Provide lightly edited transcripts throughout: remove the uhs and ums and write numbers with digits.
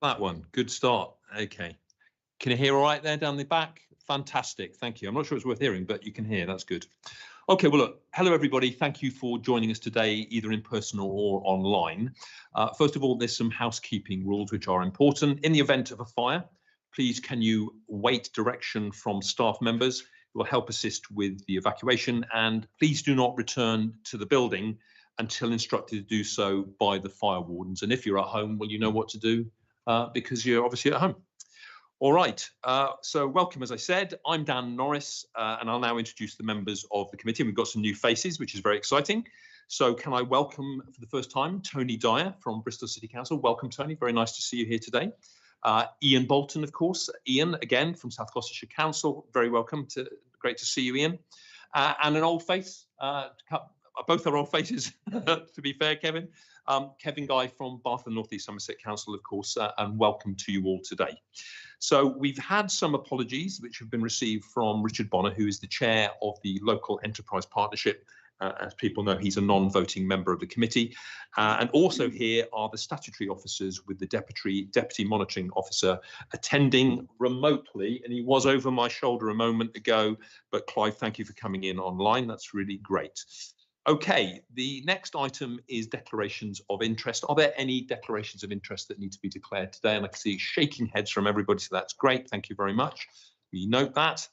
That one, good start. Okay. Can you hear all right there down the back? Fantastic, thank you. I'm not sure it's worth hearing, but you can hear, that's good. Okay, well, look, hello everybody. Thank you for joining us today, either in person or online. First of all, there's some housekeeping rules which are important. In the event of a fire, please can you wait direction from staff members who will help assist with the evacuation, and please do not return to the building until instructed to do so by the fire wardens. And if you're at home, well, you know what to do because you're obviously at home. All right, so welcome, as I said. I'm Dan Norris, and I'll now introduce the members of the committee. We've got some new faces, which is very exciting. So can I welcome for the first time Tony Dyer from Bristol City Council. Welcome, Tony. Very nice to see you here today. Ian Bolton, of course. Ian, again, from South Gloucestershire Council. Very welcome. Great to see you, Ian. And an old face, both are old faces, to be fair, Kevin. Kevin Guy from Bath and North East Somerset Council, of course, and welcome to you all today. So we've had some apologies which have been received from Richard Bonner, who is the chair of the Local Enterprise Partnership. As people know, he's a non-voting member of the committee. And also here are the statutory officers with the deputy monitoring officer attending remotely. And he was over my shoulder a moment ago, but Clive, thank you for coming in online. That's really great. Okay, the next item is declarations of interest. Are there any declarations of interest that need to be declared today? And I can see shaking heads from everybody, so that's great. Thank you very much. We note that.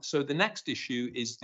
So the next issue is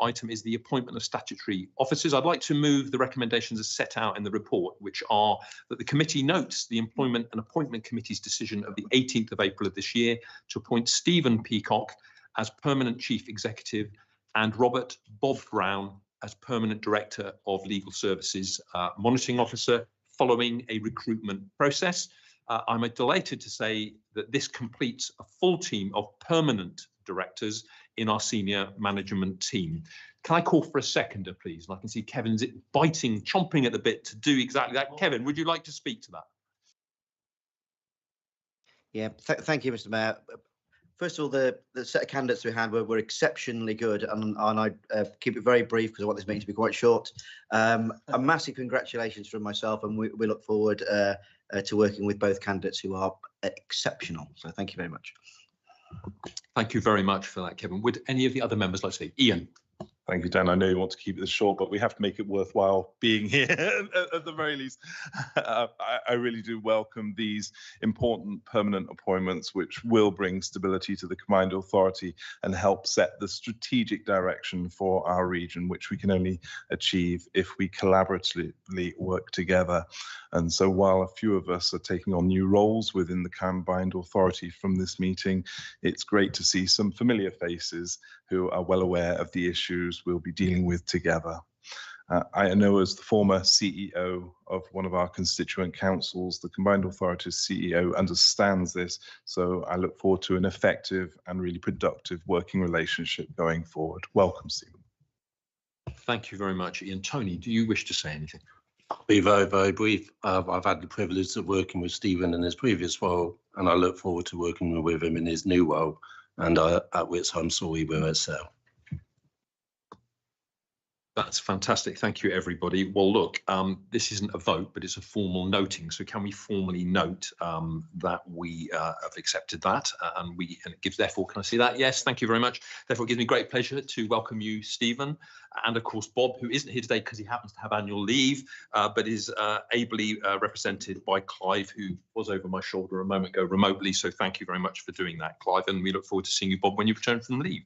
item is the appointment of statutory officers. I'd like to move the recommendations as set out in the report, which are that the committee notes the Employment and Appointment Committee's decision of the 18th of April of this year to appoint Stephen Peacock as Permanent Chief Executive and Robert Bob Brown as Permanent Director of Legal Services Monitoring Officer following a recruitment process. I'm delighted to say that this completes a full team of permanent directors in our senior management team. Can I call for a seconder, please? And I can see Kevin's chomping at the bit to do exactly that. Kevin, would you like to speak to that? Yeah, thank you, Mr. Mayor. First of all, the set of candidates we had were exceptionally good, and I keep it very brief because I want this meeting to be quite short. A massive congratulations from myself, and we look forward to working with both candidates who are exceptional. So thank you very much. Thank you very much for that, Kevin. Would any of the other members like to say? Ian. Thank you, Dan. I know you want to keep this short, but we have to make it worthwhile being here at the very least. I really do welcome these important permanent appointments, which will bring stability to the combined authority and help set the strategic direction for our region, which we can only achieve if we collaboratively work together. And so while a few of us are taking on new roles within the combined authority from this meeting, it's great to see some familiar faces who are well aware of the issues we'll be dealing with together. I know as the former CEO of one of our constituent councils, the Combined Authorities CEO understands this, so I look forward to an effective and really productive working relationship going forward. Welcome, Stephen. Thank you very much, Ian. Tony, do you wish to say anything? I'll be very, very brief. I've had the privilege of working with Stephen in his previous role, and I look forward to working with him in his new role, and at which I'm sure he will excel. That's fantastic. Thank you, everybody. Well, look, this isn't a vote, but it's a formal noting. So can we formally note that we have accepted that? And it gives, therefore, can I see that? Yes, thank you very much. Therefore, it gives me great pleasure to welcome you, Stephen, and of course, Bob, who isn't here today because he happens to have annual leave, but is ably represented by Clive, who was over my shoulder a moment ago remotely. So thank you very much for doing that, Clive. And we look forward to seeing you, Bob, when you return from leave.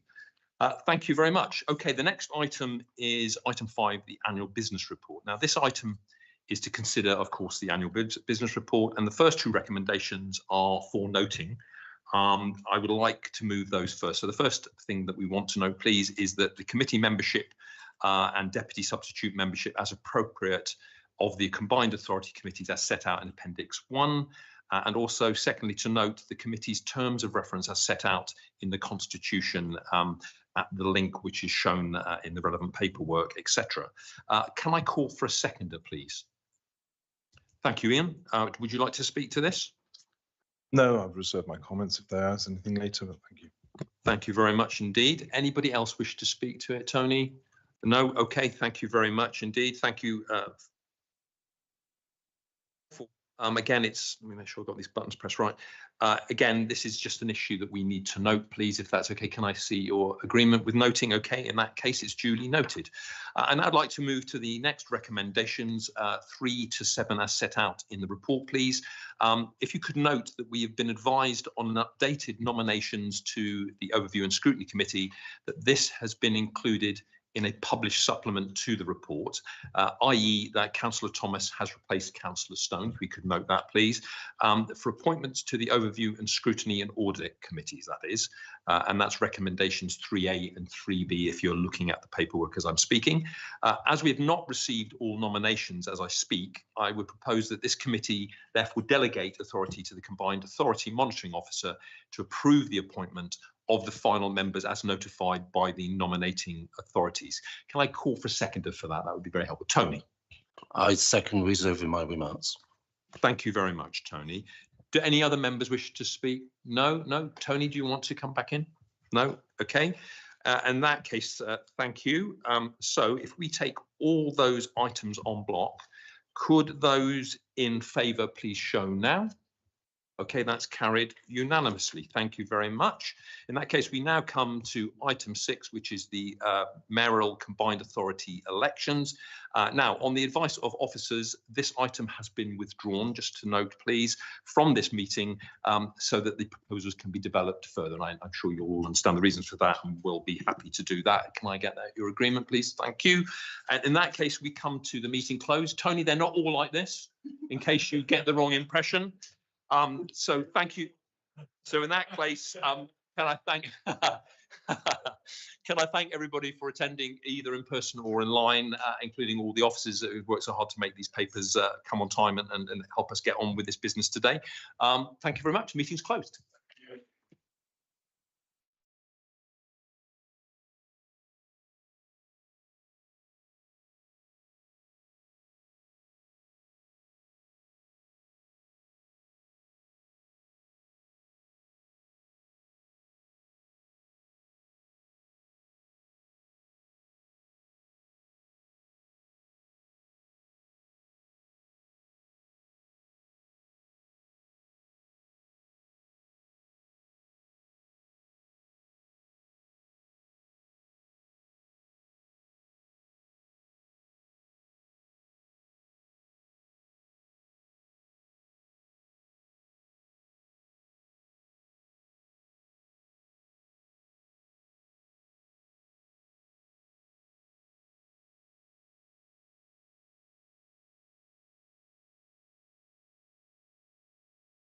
Thank you very much. Okay, the next item is item 5, the annual business report. Now, this item is to consider, of course, the annual business report, and the first 2 recommendations are for noting. I would like to move those first. So the first thing that we want to note, please, is that the committee membership and deputy substitute membership as appropriate of the combined authority committees as set out in Appendix 1. And also, secondly, to note the committee's terms of reference as set out in the Constitution at the link which is shown in the relevant paperwork, etc. Can I call for a seconder, please? Thank you, Ian. Would you like to speak to this? No, I've reserved my comments if there is anything later, but thank you. Thank you very much indeed. Anybody else wish to speak to it, Tony? No? Okay, thank you very much indeed. Thank you. Again, let me make sure I've got these buttons pressed right. Again, this is just an issue that we need to note, please, if that's okay. Can I see your agreement with noting? Okay, in that case, it's duly noted. And I'd like to move to the next recommendations, 3 to 7 as set out in the report, please. If you could note that we have been advised on an updated nominations to the Overview and Scrutiny Committee, that this has been included in a published supplement to the report, i.e. that Councillor Thomas has replaced Councillor Stone. If we could note that, please. For appointments to the Overview and Scrutiny and Audit Committees, that is, and that's recommendations 3A and 3B if you're looking at the paperwork as I'm speaking. As we have not received all nominations as I speak, I would propose that this committee therefore delegate authority to the Combined Authority Monitoring Officer to approve the appointment of the final members as notified by the nominating authorities. Can I call for a seconder for that? That would be very helpful. Tony. I second, reserving my remarks. Thank you very much, Tony. Do any other members wish to speak? No. Tony, do you want to come back in? No. Okay. In that case, thank you. So if we take all those items en bloc, could those in favour please show now? Okay, that's carried unanimously. Thank you very much. In that case, we now come to item 6, which is the mayoral combined authority elections. Now, on the advice of officers, this item has been withdrawn, just to note, please, from this meeting, so that the proposals can be developed further. And I'm sure you'll all understand the reasons for that and will be happy to do that. Can I get your agreement, please? Thank you. And in that case, we come to the meeting close. Tony, they're not all like this, in case you get the wrong impression. So thank you. So in that case, can I thank everybody for attending either in person or online, including all the officers who've worked so hard to make these papers come on time and help us get on with this business today. Thank you very much. Meeting's closed.